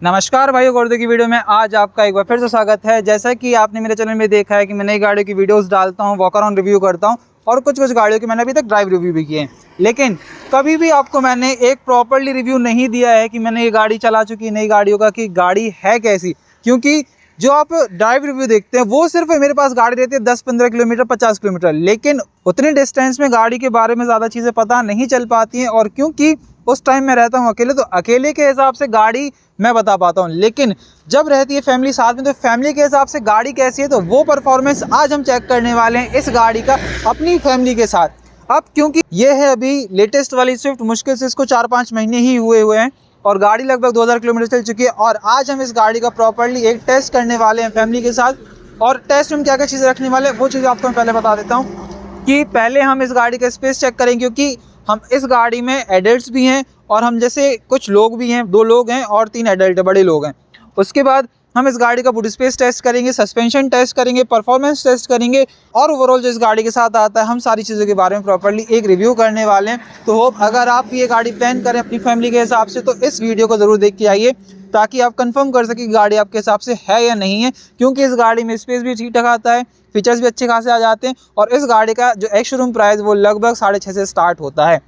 नमस्कार भाइयों, गुर्दे की वीडियो में आज आपका एक बार फिर से स्वागत है। जैसा कि आपने मेरे चैनल में देखा है कि मैं नई गाड़ियों की वीडियोस डालता हूं, वॉक अराउंड रिव्यू करता हूं और कुछ गाड़ियों की मैंने अभी तक ड्राइव रिव्यू भी किए हैं। लेकिन कभी भी आपको मैंने एक प्रॉपर्ली रिव्यू नहीं दिया है कि मैंने ये गाड़ी चला चुकी नई गाड़ियों का कि गाड़ी है कैसी, क्योंकि जो आप ड्राइव रिव्यू देखते हैं वो सिर्फ मेरे पास गाड़ी रहती है 10-15 किलोमीटर 50 किलोमीटर, लेकिन उतने डिस्टेंस में गाड़ी के बारे में ज़्यादा चीज़ें पता नहीं चल पाती हैं। और क्योंकि उस टाइम मैं रहता हूँ अकेले, तो अकेले के हिसाब से गाड़ी मैं बता पाता हूँ, लेकिन जब रहती है फैमिली साथ में तो फैमिली के हिसाब से गाड़ी कैसी है, तो वो परफॉर्मेंस आज हम चेक करने वाले हैं इस गाड़ी का अपनी फैमिली के साथ। अब क्योंकि ये है अभी लेटेस्ट वाली स्विफ्ट, मुश्किल से इसको 4-5 महीने ही हुए हैं और गाड़ी लगभग 2000 किलोमीटर चल चुकी है। और आज हम इस गाड़ी का प्रॉपर्ली एक टेस्ट करने वाले हैं फैमिली के साथ। और टेस्ट में क्या क्या चीज़ें रखने वाले हैं वो चीज़ें आपको मैं पहले बता देता हूँ कि पहले हम इस गाड़ी का स्पेस चेक करेंगे, क्योंकि हम इस गाड़ी में एडल्ट्स भी हैं और हम जैसे कुछ लोग भी हैं, 2 लोग हैं और 3 एडल्ट बड़े लोग हैं। उसके बाद हम इस गाड़ी का बूट स्पेस टेस्ट करेंगे, सस्पेंशन टेस्ट करेंगे, परफॉर्मेंस टेस्ट करेंगे और ओवरऑल जो इस गाड़ी के साथ आता है हम सारी चीज़ों के बारे में प्रॉपर्ली एक रिव्यू करने वाले हैं। तो होप अगर आप ये गाड़ी प्लान करें अपनी फैमिली के हिसाब से तो इस वीडियो को ज़रूर देख के आइए, ताकि आप कंफर्म कर सकें कि गाड़ी आपके हिसाब से है या नहीं है। क्योंकि इस गाड़ी में स्पेस भी ठीक ठाक आता है, फीचर्स भी अच्छे खासे आ जाते हैं और इस गाड़ी का जो एक्स शोरूम प्राइस वो लगभग 6.5 से स्टार्ट होता है।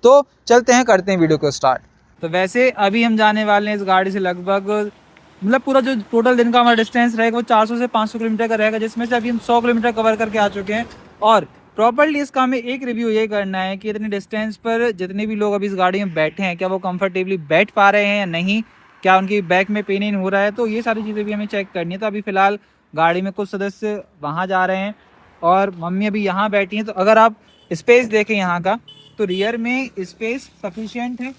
तो चलते हैं, करते हैं वीडियो को स्टार्ट। तो वैसे अभी हम जाने वाले हैं इस गाड़ी से लगभग मतलब पूरा जो टोटल दिन का हमारा डिस्टेंस रहेगा वो 400 से 500 किलोमीटर का रहेगा, जिसमें से अभी हम 100 किलोमीटर कवर करके आ चुके हैं। और प्रॉपर्ली इसका हमें एक रिव्यू ये करना है कि इतने डिस्टेंस पर जितने भी लोग अभी इस गाड़ी में बैठे हैं क्या वो कंफर्टेबली बैठ पा रहे हैं या नहीं, क्या उनकी बैक में पेन इन हो रहा है, तो ये सारी चीज़ें भी हमें चेक करनी है। तो अभी फ़िलहाल गाड़ी में कुछ सदस्य वहाँ जा रहे हैं और मम्मी अभी यहाँ बैठी हैं। तो अगर आप स्पेस देखें यहाँ का तो रियर में स्पेस सफिशिएंट है,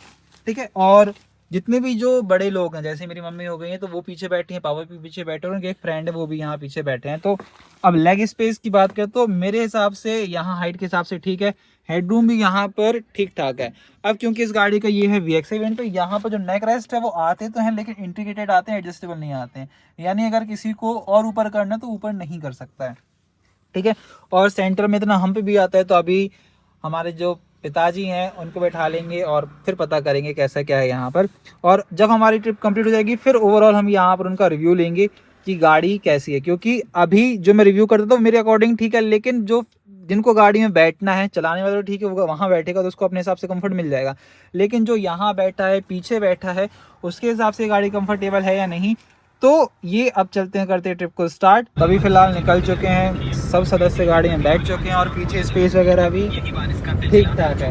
ठीक है। और जितने भी जो बड़े लोग हैं जैसे मेरी मम्मी हो गई हैं तो वो पीछे बैठी हैं, पापा भी पीछे बैठे हैं और उनके एक फ्रेंड है वो भी यहाँ पीछे बैठे हैं। तो अब लेग स्पेस की बात करें तो मेरे हिसाब से यहाँ हाइट के हिसाब से ठीक है, हेडरूम भी यहाँ पर ठीक ठाक है। अब क्योंकि इस गाड़ी का ये है VXI वेरिएंट, तो यहाँ पर जो नेक रेस्ट है वो आते तो हैं लेकिन इंटीग्रेटेड आते हैं, एडजस्टेबल नहीं आते हैं। यानी अगर किसी को और ऊपर करना तो ऊपर नहीं कर सकता है, ठीक है। और सेंटर में इतना हम पे भी आता है, तो अभी हमारे जो पिताजी हैं उनको बैठा लेंगे और फिर पता करेंगे कैसा क्या है यहाँ पर। और जब हमारी ट्रिप कंप्लीट हो जाएगी फिर ओवरऑल हम यहाँ पर उनका रिव्यू लेंगे कि गाड़ी कैसी है। क्योंकि अभी जो मैं रिव्यू करता था मेरे अकॉर्डिंग ठीक है, लेकिन जो जिनको गाड़ी में बैठना है, चलाने वाला तो ठीक है वो वहाँ बैठेगा तो उसको अपने हिसाब से कंफर्ट मिल जाएगा, लेकिन जो यहाँ बैठा है पीछे बैठा है उसके हिसाब से गाड़ी कंफर्टेबल है या नहीं। तो ये अब चलते हैं, करते हैं ट्रिप को स्टार्ट। तभी फिलहाल निकल चुके हैं, सब सदस्य गाड़ी में बैठ चुके हैं और पीछे स्पेस वगैरह भी ठीक ठाक है।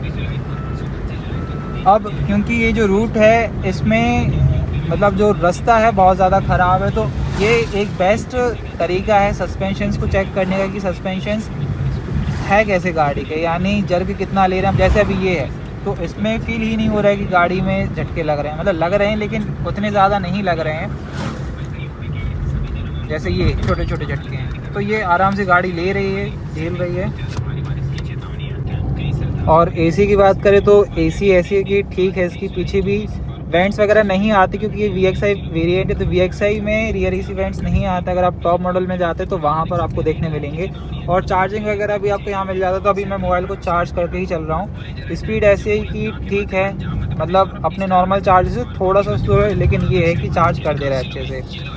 अब क्योंकि ये जो रूट है इसमें मतलब जो रास्ता है बहुत ज़्यादा ख़राब है, तो ये एक बेस्ट तरीका है सस्पेंशंस को चेक करने का कि सस्पेंशंस है कैसे गाड़ी के, यानी जर्क कितना ले रहे हैं। जैसे अभी ये है तो इसमें फील ही नहीं हो रहा है कि गाड़ी में झटके लग रहे हैं, मतलब लग रहे हैं लेकिन उतने ज़्यादा नहीं लग रहे हैं जैसे ये छोटे छोटे झटके हैं। तो ये आराम से गाड़ी ले रही है, झेल रही है। और एसी की बात करें तो एसी ऐसी है कि ठीक है, इसकी पीछे भी वेंट्स वगैरह नहीं आती क्योंकि ये VXI वेरिएंट है, तो VXI में रियर एसी वेंट्स नहीं आता। अगर आप टॉप मॉडल में जाते तो वहाँ पर आपको देखने मिलेंगे। और चार्जिंग वगैरह भी आपको यहाँ मिल जाता है। तो अभी मैं मोबाइल को चार्ज करके ही चल रहा हूँ। स्पीड ऐसे ही कि ठीक है, मतलब अपने नॉर्मल चार्ज से थोड़ा सा स्लो है, लेकिन ये है कि चार्ज कर दे रहा है अच्छे से।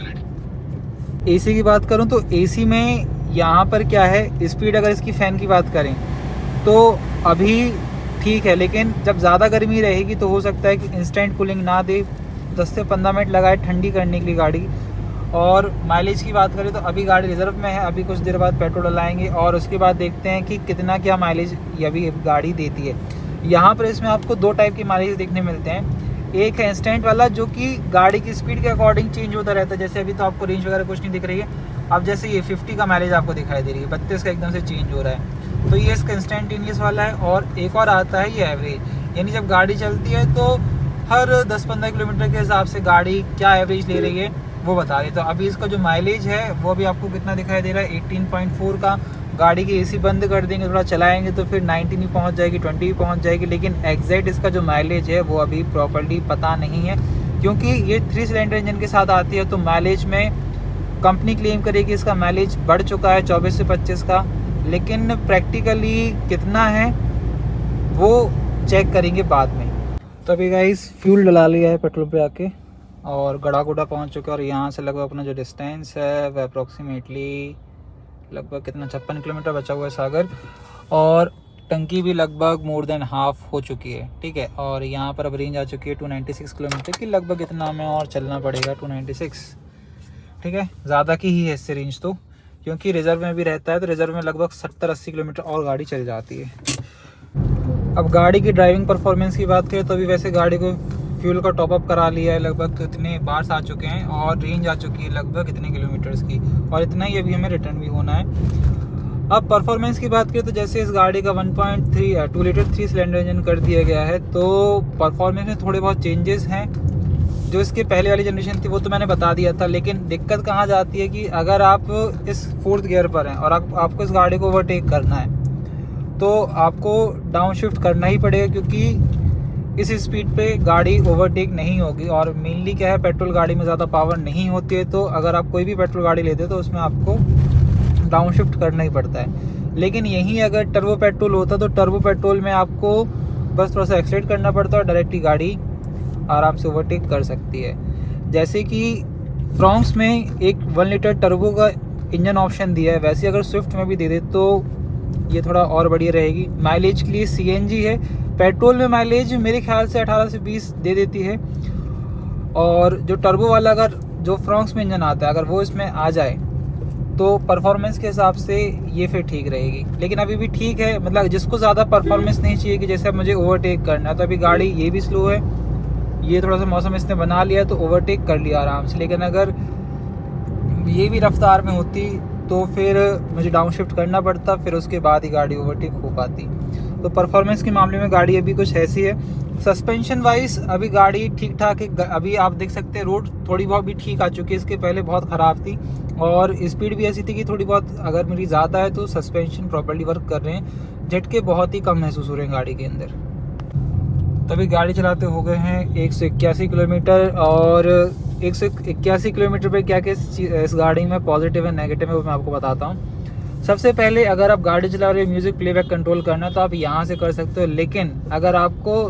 एसी की बात करूं तो एसी में यहाँ पर क्या है, स्पीड अगर इसकी फ़ैन की बात करें तो अभी ठीक है, लेकिन जब ज़्यादा गर्मी रहेगी तो हो सकता है कि इंस्टेंट कूलिंग ना दे, 10 से 15 मिनट लगाए ठंडी करने के लिए गाड़ी। और माइलेज की बात करें तो अभी गाड़ी रिजर्व में है, अभी कुछ देर बाद पेट्रोल डलाएंगे और उसके बाद देखते हैं कि कितना क्या माइलेज ये अभी गाड़ी देती है। यहाँ पर इसमें आपको 2 टाइप के माइलेज देखने मिलते हैं। एक है इंस्टेंट वाला जो कि गाड़ी की स्पीड के अकॉर्डिंग चेंज होता रहता है। जैसे अभी तो आपको रेंज वगैरह कुछ नहीं दिख रही है, अब जैसे ये 50 का माइलेज आपको दिखाई दे रही है, 32 का एकदम से चेंज हो रहा है। तो ये इसका इंस्टेंटेनियस वाला है। और एक और आता है ये एवरेज, यानी जब गाड़ी चलती है तो हर 10-15 किलोमीटर के हिसाब से गाड़ी क्या एवरेज ले रही है वो बता रही है। तो अभी इसका जो माइलेज है वो भी आपको कितना दिखाई दे रहा है, 18.4 का। गाड़ी की एसी बंद कर देंगे, थोड़ा चलाएंगे तो फिर 19 ही पहुंच जाएगी, 20 ही पहुंच जाएगी, लेकिन एग्जैक्ट इसका जो माइलेज है वो अभी प्रॉपर्ली पता नहीं है। क्योंकि ये 3 सिलेंडर इंजन के साथ आती है तो माइलेज में कंपनी क्लेम करेगी इसका माइलेज बढ़ चुका है 24 से 25 का, लेकिन प्रैक्टिकली कितना है वो चेक करेंगे बाद में। तो अभी गाइस फ्यूल डला लिया है पेट्रोल पे आके और गड़ा गुड़ा पहुँच चुके हैं। और यहाँ से लगभग अपना जो डिस्टेंस है वह अप्रॉक्सीमेटली लगभग कितना 56 किलोमीटर बचा हुआ है सागर। और टंकी भी लगभग मोर देन हाफ हो चुकी है, ठीक है। और यहाँ पर अब रेंज आ चुकी है 296 किलोमीटर की। लगभग इतना में और चलना पड़ेगा 296, ठीक है। ज़्यादा की ही है इससे रेंज तो, क्योंकि रिज़र्व में भी रहता है तो रिज़र्व में लगभग 70-80 किलोमीटर और गाड़ी चल जाती है। अब गाड़ी की ड्राइविंग परफॉर्मेंस की बात करें तो अभी वैसे गाड़ी को फ्यूल का टॉपअप करा लिया है, लगभग इतने बार्स आ चुके हैं और रेंज आ चुकी है लगभग इतने किलोमीटर्स की, और इतना ही अभी हमें रिटर्न भी होना है। अब परफॉर्मेंस की बात करें तो जैसे इस गाड़ी का 2 लीटर 3 सिलेंडर इंजन कर दिया गया है, तो परफॉर्मेंस में थोड़े बहुत चेंजेस हैं। जो इसके पहले वाली जनरेशन थी वो तो मैंने बता दिया था, लेकिन दिक्कत कहाँ जाती है कि अगर आप इस 4th गियर पर हैं और आपको इस गाड़ी को ओवरटेक करना है तो आपको डाउन शिफ्ट करना ही पड़ेगा, क्योंकि इस स्पीड पे गाड़ी ओवरटेक नहीं होगी। और मेनली क्या है, पेट्रोल गाड़ी में ज़्यादा पावर नहीं होती है, तो अगर आप कोई भी पेट्रोल गाड़ी लेते हो तो उसमें आपको डाउन शिफ्ट करना ही पड़ता है। लेकिन यहीं अगर टर्बो पेट्रोल होता तो टर्बो पेट्रोल में आपको बस थोड़ा सा एक्सीलरेट करना पड़ता है और डायरेक्ट ही गाड़ी आराम से ओवरटेक कर सकती है। जैसे कि फ्रॉन्क्स में एक 1 लीटर टर्बो का इंजन ऑप्शन दिया है, वैसे अगर स्विफ्ट में भी दे दे तो ये थोड़ा और बढ़िया रहेगी। माइलेज के लिए सीएनजी है, पेट्रोल में माइलेज मेरे ख्याल से 18 से 20 दे देती है। और जो टर्बो वाला अगर जो फ्रॉन्क्स में इंजन आता है अगर वो इसमें आ जाए तो परफॉर्मेंस के हिसाब से ये फिर ठीक रहेगी। लेकिन अभी भी ठीक है, मतलब जिसको ज़्यादा परफॉर्मेंस नहीं चाहिए कि जैसे अब मुझे ओवरटेक करना है, तो अभी गाड़ी ये भी स्लो है, ये थोड़ा सा मौसम इसने बना लिया तो ओवरटेक कर लिया आराम से। लेकिन अगर ये भी रफ्तार में होती तो फिर मुझे डाउन शिफ्ट करना पड़ता, फिर उसके बाद ही गाड़ी ओवरटेक हो पाती। तो परफॉर्मेंस के मामले में गाड़ी अभी कुछ ऐसी है। सस्पेंशन वाइज अभी गाड़ी ठीक ठाक है, अभी आप देख सकते हैं रोड थोड़ी बहुत भी ठीक आ चुकी है, इसके पहले बहुत ख़राब थी और स्पीड भी ऐसी थी कि थोड़ी बहुत अगर मेरी ज़्यादा है तो सस्पेंशन प्रॉपर्ली वर्क कर रहे हैं, झटके बहुत ही कम महसूस हो रहे हैं गाड़ी के अंदर। तभी गाड़ी चलाते हो गए हैं 181 किलोमीटर, और 181 किलोमीटर पे क्या क्या इस गाड़ी में पॉजिटिव है नेगेटिव है वो मैं आपको बताता हूँ। सबसे पहले अगर आप गाड़ी चला रहे हो म्यूज़िक प्लेबैक कंट्रोल करना है तो आप यहाँ से कर सकते हो, लेकिन अगर आपको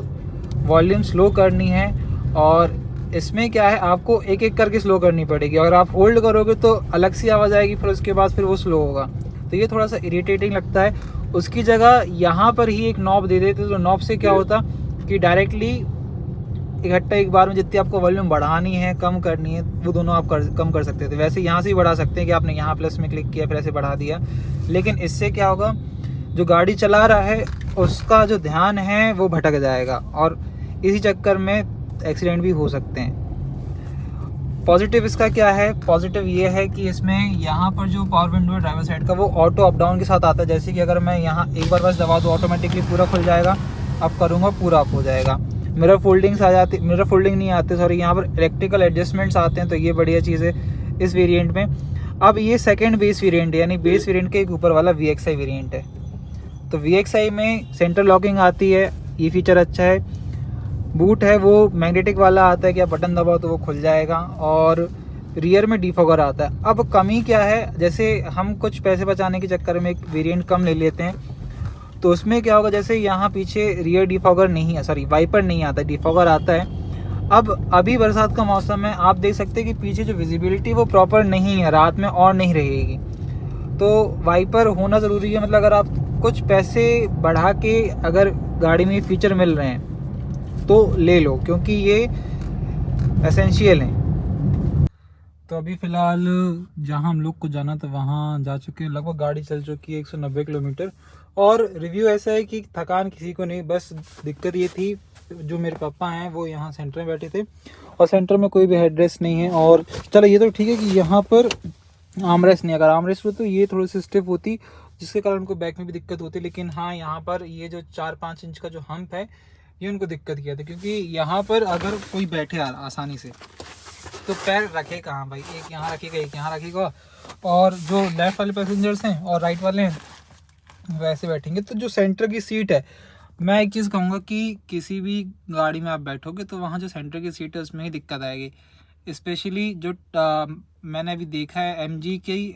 वॉल्यूम स्लो करनी है और इसमें क्या है आपको एक एक करके स्लो करनी पड़ेगी, अगर आप होल्ड करोगे तो अलग सी आवाज़ आएगी, फिर उसके बाद फिर वो स्लो होगा, तो ये थोड़ा सा इरिटेटिंग लगता है। उसकी जगह यहाँ पर ही एक नॉब दे देते तो नॉब से क्या होता कि डायरेक्टली इकट्ठा एक बार में जितनी आपको वॉल्यूम बढ़ानी है कम करनी है वो दोनों आप कम कर सकते थे। वैसे यहाँ से ही बढ़ा सकते हैं कि आपने यहाँ प्लस में क्लिक किया फिर ऐसे बढ़ा दिया, लेकिन इससे क्या होगा जो गाड़ी चला रहा है उसका जो ध्यान है वो भटक जाएगा और इसी चक्कर में एक्सीडेंट भी हो सकते हैं। पॉजिटिव इसका क्या है, पॉजिटिव ये है कि इसमें यहाँ पर जो पावर विंडो है ड्राइवर साइड का वो ऑटो अप डाउन के साथ आता है। जैसे कि अगर मैं यहाँ एक बार बस दबा दूँ ऑटोमेटिकली पूरा खुल जाएगा, अप करूँगा पूरा अप हो जाएगा। मिरर फोल्डिंग्स आ जाती, मिरर फोल्डिंग नहीं आते सॉरी, यहाँ पर इलेक्ट्रिकल एडजस्टमेंट्स आते हैं, तो ये बढ़िया चीज़ है इस वेरिएंट में। अब ये सेकंड बेस वेरिएंट है, यानी बेस वेरिएंट के एक ऊपर वाला VXI वेरिएंट है। तो VXI में सेंटर लॉकिंग आती है, ये फीचर अच्छा है। बूट है वो मैग्नेटिक वाला आता है कि आप बटन दबाओ तो वो खुल जाएगा, और रियर में डिफॉगर आता है। अब कमी क्या है, जैसे हम कुछ पैसे बचाने के चक्कर में एक वेरिएंट कम ले लेते हैं तो उसमें क्या होगा, जैसे यहाँ पीछे रियर डिफॉगर नहीं है, सॉरी वाइपर नहीं आता, डिफॉगर आता है। अब अभी बरसात का मौसम है, आप देख सकते हैं कि पीछे जो विजिबिलिटी वो प्रॉपर नहीं है, रात में और नहीं रहेगी, तो वाइपर होना ज़रूरी है। मतलब अगर आप कुछ पैसे बढ़ा के अगर गाड़ी में फीचर मिल रहे हैं तो ले लो, क्योंकि ये एसेंशियल हैं। तो अभी फ़िलहाल जहाँ हम लोग को जाना था वहाँ जा चुके हैं, लगभग गाड़ी चल चुकी है 190 किलोमीटर। और रिव्यू ऐसा है कि थकान किसी को नहीं, बस दिक्कत ये थी जो मेरे पापा हैं वो यहाँ सेंटर में बैठे थे और सेंटर में कोई भी हेडरेस्ट नहीं है। और चलो ये तो ठीक है कि यहाँ पर आर्मरेस्ट नहीं, अगर आर्मरेस्ट हो तो ये थोड़ी सी स्टिफ होती जिसके कारण उनको बैक में भी दिक्कत होती। लेकिन हाँ यहाँ पर ये जो 4-5 इंच का जो हम्प है ये उनको दिक्कत किया था, क्योंकि यहाँ पर अगर कोई बैठे आसानी से तो पैर रखे कहाँ भाई, एक यहाँ रखेगा एक यहाँ रखेगा, और जो लेफ्ट वाले पैसेंजर्स हैं और राइट वाले हैं वैसे बैठेंगे। तो जो सेंटर की सीट है, मैं एक चीज़ कहूँगा कि किसी भी गाड़ी में आप बैठोगे तो वहाँ जो सेंटर की सीट है उसमें ही दिक्कत आएगी। स्पेशली जो मैंने अभी देखा है MG की,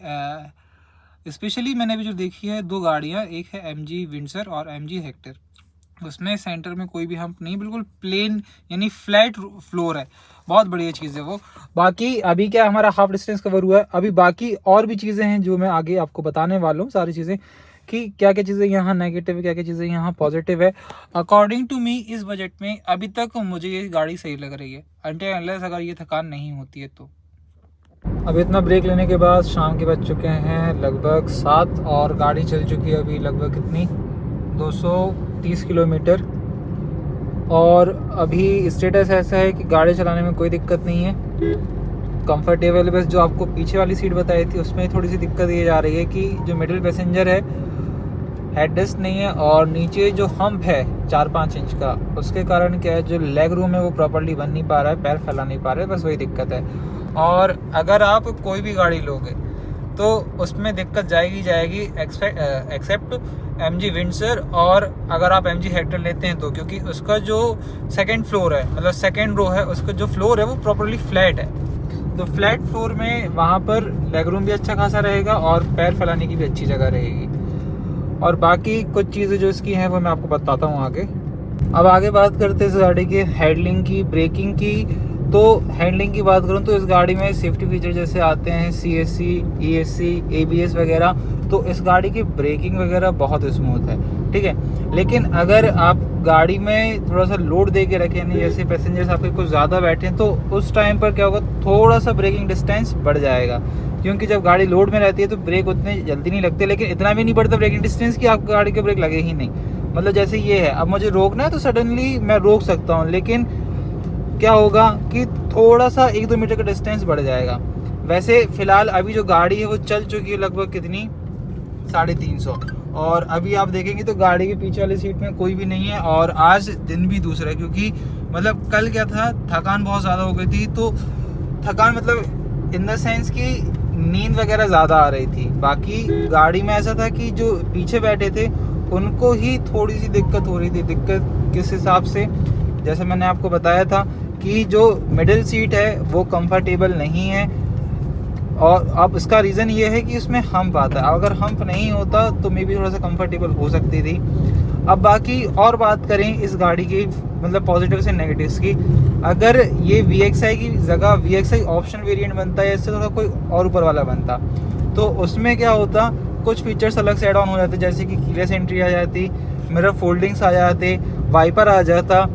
स्पेशली मैंने अभी जो देखी है 2 गाड़ियाँ, एक है MG विंडसर और MG हेक्टर, उसमें सेंटर में कोई भी हम्प नहीं, बिल्कुल प्लेन यानी फ्लैट फ्लोर है। बहुत बढ़िया चीज़ है वो। बाकी अभी क्या हमारा हाफ डिस्टेंस कवर हुआ है, अभी बाकी और भी चीज़ें हैं जो मैं आगे आपको बताने वाला हूँ, सारी चीज़ें कि क्या क्या चीज़ें यहाँ नेगेटिव है, क्या क्या चीज़ें यहाँ पॉजिटिव है। अकॉर्डिंग टू मी इस बजट में अभी तक मुझे ये गाड़ी सही लग रही है, अनटिल अनलेस अगर ये थकान नहीं होती है तो। अब इतना ब्रेक लेने के बाद शाम के बज चुके हैं लगभग 7 और गाड़ी चल चुकी है अभी लगभग कितनी 230 किलोमीटर। और अभी स्टेटस ऐसा है कि गाड़ी चलाने में कोई दिक्कत नहीं है, कंफर्टेबल। बस जो आपको पीछे वाली सीट बताई थी उसमें थोड़ी सी दिक्कत ये जा रही है कि जो मिडिल पैसेंजर है हेडरेस्ट नहीं है, और नीचे जो हम्प है 4-5 इंच का, उसके कारण क्या है जो लेग रूम है वो प्रॉपर्ली बन नहीं पा रहा है, पैर फैला नहीं पा रहे, बस वही दिक्कत है। और अगर आप कोई भी गाड़ी लोगे तो उसमें दिक्कत जाएगी एक्सेप्ट MG विंडसर, और अगर आप MG हेक्टर लेते हैं तो, क्योंकि उसका जो सेकंड फ्लोर है मतलब सेकंड रो है, उसका जो फ्लोर है वो प्रॉपर्ली फ्लैट है। तो फ्लैट फ्लोर में वहाँ पर लेग रूम भी अच्छा खासा रहेगा और पैर फैलाने की भी अच्छी जगह रहेगी। और बाकी कुछ चीज़ें जो इसकी हैं वो मैं आपको बताता हूँ आगे। अब आगे बात करते हैं इस गाड़ी की हैंडलिंग की, ब्रेकिंग की। तो हैंडलिंग की बात करूँ तो इस गाड़ी में सेफ्टी फीचर जैसे आते हैं CSC, ESC, ABS वगैरह, तो इस गाड़ी की ब्रेकिंग वगैरह बहुत स्मूथ है, ठीक है। लेकिन अगर आप गाड़ी में थोड़ा सा लोड दे के रखें, नहीं जैसे पैसेंजर्स आपके कुछ ज़्यादा बैठे हैं, तो उस टाइम पर क्या होगा थोड़ा सा ब्रेकिंग डिस्टेंस बढ़ जाएगा, क्योंकि जब गाड़ी लोड में रहती है तो ब्रेक उतने जल्दी नहीं लगते, लेकिन इतना भी नहीं बढ़ता ब्रेकिंग डिस्टेंस कि आपकी गाड़ी के ब्रेक लगे ही नहीं। मतलब जैसे ये है, अब मुझे रोकना है तो सडनली मैं रोक सकता हूँ, लेकिन क्या होगा कि थोड़ा सा 1-2 मीटर का डिस्टेंस बढ़ जाएगा। वैसे फ़िलहाल अभी जो गाड़ी है वो चल चुकी है लगभग कितनी 350, और अभी आप देखेंगे तो गाड़ी के पीछे वाली सीट में कोई भी नहीं है। और आज दिन भी दूसरा है, क्योंकि मतलब कल क्या था, थकान बहुत ज़्यादा हो गई थी। तो थकान मतलब इन द सेंस कि नींद वगैरह ज़्यादा आ रही थी। बाकी गाड़ी में ऐसा था कि जो पीछे बैठे थे उनको ही थोड़ी सी दिक्कत हो रही थी। दिक्कत किस हिसाब से, जैसे मैंने आपको बताया था कि जो मिडिल सीट है वो कंफर्टेबल नहीं है, और अब इसका रीज़न ये है कि इसमें हम्प आता है। अगर हम्प नहीं होता तो मे बी थोड़ा सा कंफर्टेबल हो सकती थी। अब बाकी और बात करें इस गाड़ी की मतलब पॉजिटिव से नेगेटिव्स की, अगर ये VXI की जगह VXI ऑप्शन वेरिएंट बनता है, इससे थोड़ा कोई और ऊपर वाला बनता, तो उसमें क्या होता, कुछ फीचर्स अलग से ऐड ऑन हो जाते, जैसे कि कीलेस एंट्री आ जाती, मिरर फोल्डिंग्स आ जाते, वाइपर आ जाता,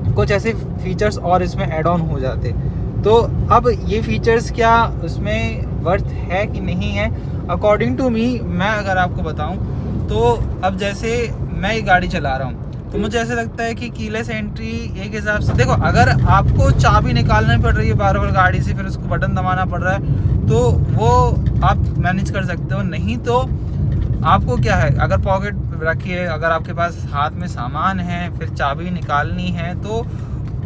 कुछ ऐसे फीचर्स और इसमें ऐड ऑन हो जाते। तो अब ये फीचर्स क्या उसमें वर्थ है कि नहीं है, अकॉर्डिंग टू मी, मैं अगर आपको बताऊं तो अब जैसे मैं ये गाड़ी चला रहा हूँ तो मुझे ऐसा लगता है कि कीलेस एंट्री एक हिसाब से, देखो अगर आपको चाबी निकालनी पड़ रही है बार बार गाड़ी से, फिर उसको बटन दबाना पड़ रहा है, तो वो आप मैनेज कर सकते हो। नहीं तो आपको क्या है, अगर पॉकेट रखिए, अगर आपके पास हाथ में सामान है, फिर चाबी निकालनी है, तो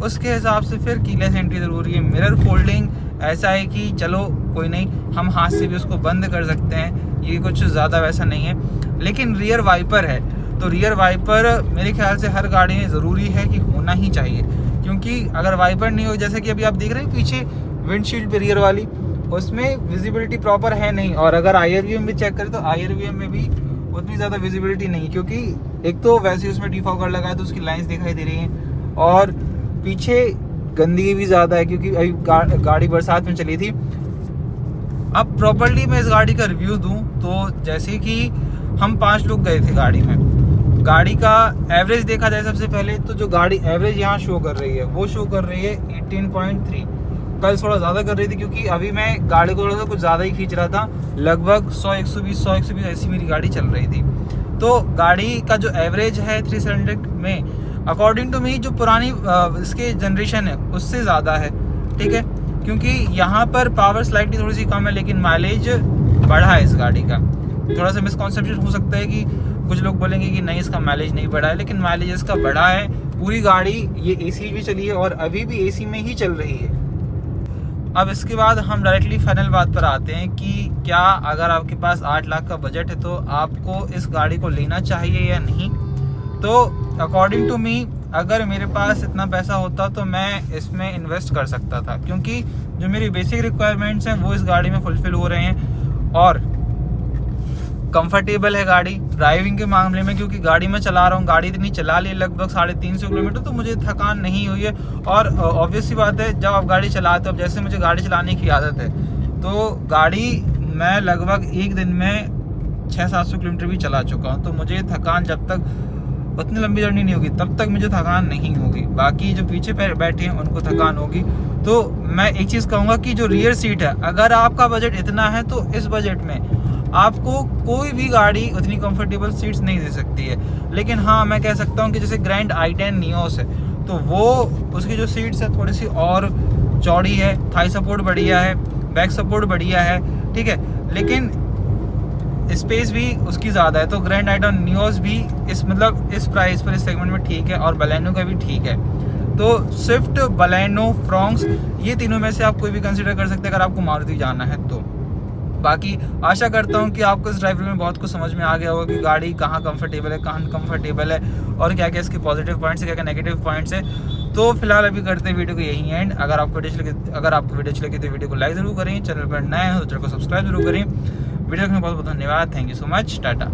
उसके हिसाब से फिर कीलेस एंट्री ज़रूरी है। मिरर फोल्डिंग ऐसा है कि चलो कोई नहीं, हम हाथ से भी उसको बंद कर सकते हैं, ये कुछ ज़्यादा वैसा नहीं है। लेकिन रियर वाइपर है, तो रियर वाइपर मेरे ख्याल से हर गाड़ी में ज़रूरी है कि होना ही चाहिए, क्योंकि अगर वाइपर नहीं हो, जैसे कि अभी आप देख रहे हैं पीछे विंडशील्ड पे रियर वाली, उसमें विजिबिलिटी प्रॉपर है नहीं। और अगर IRVM भी चेक करें तो IRVM में भी उतनी ज़्यादा विजिबिलिटी नहीं, क्योंकि एक तो वैसे ही उसमें डिफॉगर लगा है तो उसकी लाइंस दिखाई दे रही हैं, और पीछे गंदगी भी ज़्यादा है क्योंकि अभी गाड़ी बरसात में चली थी। अब प्रॉपर्ली मैं इस गाड़ी का रिव्यू दूं तो जैसे कि हम 5 लोग गए थे गाड़ी में, गाड़ी का एवरेज देखा जाए सबसे पहले तो जो गाड़ी एवरेज यहाँ शो कर रही है वो शो कर रही है 18.3। कल थोड़ा ज़्यादा कर रही थी क्योंकि अभी मैं गाड़ी को थोड़ा सा कुछ ज़्यादा ही खींच रहा था, लगभग 100-120 ऐसी मेरी गाड़ी चल रही थी। तो गाड़ी का जो एवरेज है 300 में अकॉर्डिंग टू मी जो पुरानी इसके जनरेशन है उससे ज़्यादा है, ठीक है, क्योंकि यहाँ पर पावर स्लाइटली थोड़ी सी कम है, लेकिन माइलेज बढ़ा है इस गाड़ी का। थोड़ा सा मिसकॉन्सेप्शन हो सकता है कि कुछ लोग बोलेंगे कि नहीं इसका माइलेज नहीं बढ़ा है, लेकिन माइलेज इसका बढ़ा है। पूरी गाड़ी ये AC भी चली है और अभी भी AC में ही चल रही है। अब इसके बाद हम डायरेक्टली फाइनल बात पर आते हैं कि क्या अगर आपके पास 8 लाख का बजट है तो आपको इस गाड़ी को लेना चाहिए या नहीं। तो अकॉर्डिंग टू मी अगर मेरे पास इतना पैसा होता तो मैं इसमें इन्वेस्ट कर सकता था, क्योंकि जो मेरी बेसिक रिक्वायरमेंट्स हैं वो इस गाड़ी में फुलफ़िल हो रहे हैं। और कंफर्टेबल है गाड़ी ड्राइविंग के मामले में, क्योंकि गाड़ी में चला रहा हूँ, गाड़ी इतनी चला ली लगभग 350 किलोमीटर, तो मुझे थकान नहीं हुई है। और ऑब्वियस सी बात है, जब आप गाड़ी चलाते हो, अब जैसे मुझे गाड़ी चलाने की आदत है, तो गाड़ी मैं लगभग एक दिन में 600-700 किलोमीटर भी चला चुका हूँ, तो मुझे थकान जब तक उतनी लंबी जर्नी नहीं होगी तब तक मुझे थकान नहीं होगी। बाकी जो पीछे बैठे हैं उनको थकान होगी। तो मैं एक चीज़ कहूँगा कि जो रियर सीट है, अगर आपका बजट इतना है तो इस बजट में आपको कोई भी गाड़ी उतनी कंफर्टेबल सीट्स नहीं दे सकती है। लेकिन हाँ, मैं कह सकता हूँ कि जैसे ग्रैंड i10 नियोस है, तो वो उसकी जो सीट्स है थोड़ी सी और चौड़ी है, थाई सपोर्ट बढ़िया है, बैक सपोर्ट बढ़िया है, ठीक है, लेकिन स्पेस भी उसकी ज़्यादा है। तो ग्रैंड i10 नियोस भी इस प्राइस पर, इस सेगमेंट में ठीक है, और बलेनो का भी ठीक है। तो स्विफ्ट, बलेनो, फ्रोंक्स, ये तीनों में से आप कोई भी कंसिडर कर सकते हैं अगर आपको मारुति जाना है तो। बाकी आशा करता हूँ कि आपको इस ड्राइव में बहुत कुछ समझ में आ गया होगा कि गाड़ी कहाँ कंफर्टेबल है, कहाँ अनकंफर्टेबल है, और क्या क्या इसके पॉजिटिव पॉइंट्स है, क्या क्या नेगेटिव पॉइंट्स है। तो फिलहाल अभी करते हैं वीडियो को यही एंड। अगर आपको वीडियो अच्छी लगी तो वीडियो को लाइक जरूर करें, चैनल पर नए हो तो चैनल को सब्सक्राइब जरूर करें। वीडियो देखने में बहुत बहुत धन्यवाद। Thank you so much. Tata.